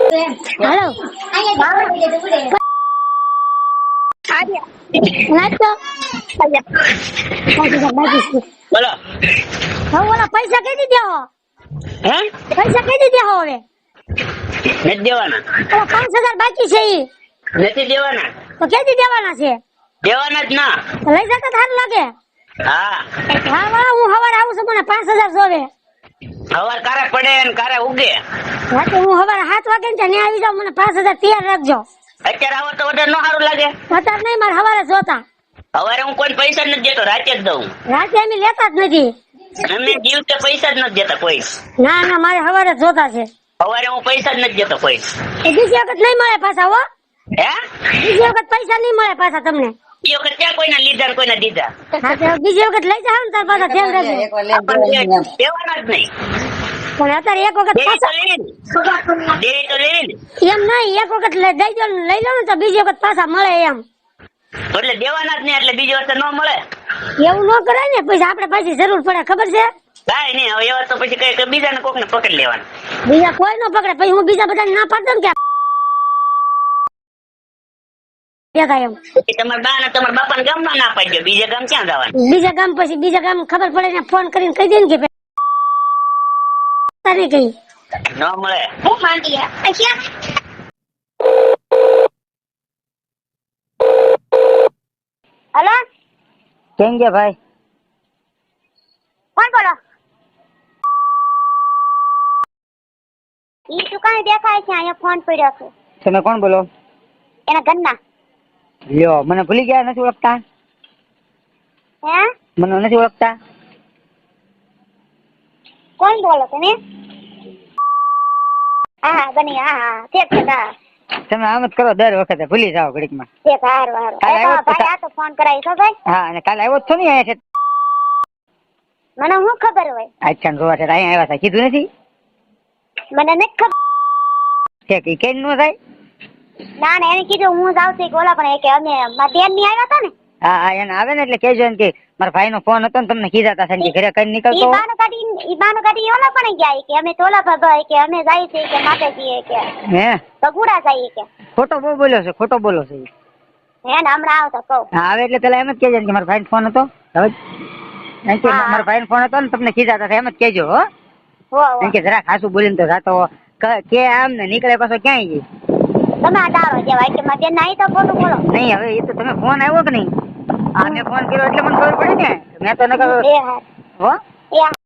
hello બોલો पैसा कई दिया हो હે पैसा कई दिया हो હવે નથી દેવાના 5000 બાકી છે ઈ નથી દેવાના તો કેદી દેવાના છે દેવાના જ ના તો લઈ જતા થાર લાગે હા હા વાહ હું હવારે આવું છું મને 5000 જોવે હવાર કારે પડે ને કારે ઉગે રાતે હું હવારે 7 વાગે ને ત્યાં આવી જાવ મને 5000 તૈયાર રાખજો અત્યારે આવો તો વધારે નો સારું લાગે અત્યારે નહીં મારે હવારે જોતા હવારે હું કોઈ પૈસા નથી દેતો રાતે જ દઉં રાતે અમે લેતા જ નથી અમે દિવસે પૈસા જ નથી દેતા કોઈ ના ના મારે હવારે જોતા છે હવારે હું પૈસા જ નથી દેતો કોઈ એ બીજી વખત નહીં મળે પાછા હો હે બીજી વખત પૈસા નહીં મળે પાછા તમને એ વખત ક્યાં કોઈના લીધા ને કોઈના દીધા હા તો બીજી વખત લઈ જાવ ને તાર પાછા ધ્યાન રાખજો દેવાના જ નહીં પણ અત્યારે એક વખત પાછા દેવી તો લેવી ને એમ નહીં એક વખત દઈ દો ને લઈ લો ને તો બીજી વખત પાછા મળે એમ એટલે દેવાના જ નહીં એટલે બીજી વખત ન મળે એવું ન કરાય ને પછી આપણે પાછી જરૂર પડે ખબર છે કાંઈ નહીં હવે એવા તો પછી કઈ બીજાને કોકને પકડી લેવાના બીજા કોઈ ન પકડે પછી હું બીજા બધાને ના પાડતો ને કે એમ તમારા બા ને તમારા બાપા ને ગામમાં ના પાડજો બીજા ગામ ક્યાં જવાનું બીજા ગામ પછી બીજા ગામ ખબર પડે ને ફોન કરીને કહી દે ને કે નહીં કઈ ન મળે હું માંડી હેલો કેમ ગયા ભાઈ કોણ બોલો ઈ દુકાને દેખાય છે અહીંયા ફોન પડ્યો છે તમે કોણ બોલો એના ઘરના લ્યો મને ભૂલી ગયા નથી ઓળખતા હે મને નથી ઓળખતા કોણ બોલો તમે હા બની હા ઠીક છે હા તમે આમ જ કરો દર વખતે ભૂલી જાઓ ઘડીકમાં ઠીક હારું હારું કાલે આવ્યો ભાઈ આ તો ફોન કરાવી છો ભાઈ હા અને કાલે આવ્યો જ છો ને અહીંયા છે મને શું ખબર હોય અચ્છા જોવા છે અહીંયા આવ્યા હતા કીધું નથી મને નથી ખબર ઠીક ઈ કેમ નો થાય ના ના એને કીધું હું જાઉં છું બોલા પણ એ કે અમે મારા બેન ની આવ્યા હતા ને હા હા એને આવે ને એટલે કહેજો એમ કે મારા ભાઈ નો ફોન હતો ને તમને કીધા હતા કે ઘરે કઈ નીકળતો ઈ બાનો કાઢી ઓલા પણ ગયા કે અમે તોલા ભાઈ કે અમે જાય છે કે માતાજી કે હે બગુડા જાય કે ખોટો બહુ બોલ્યો છે ખોટો બોલો છે હે ને હમણાં આવતો કહું હા આવે એટલે પેલા એમ જ કહેજો કે મારા ભાઈ નો ફોન હતો હવે એમ કે મારા ભાઈ નો ફોન હતો ને તમને કીધા હતા એમ જ કહેજો હો હો એમ કે જરા ખાસું બોલીને તો જાતો કે આમ ને નીકળે પાછો ક્યાંય ગઈ તમે આ દારો જેવા કે મારી બેન ના તો ખોટું બોલો નહીં હવે એ તો તમે ફોન આવ્યો કે નહીં આ મેં ફોન કર્યો એટલે મને ખબર પડી ને મેં તો નકર એ હા હો એ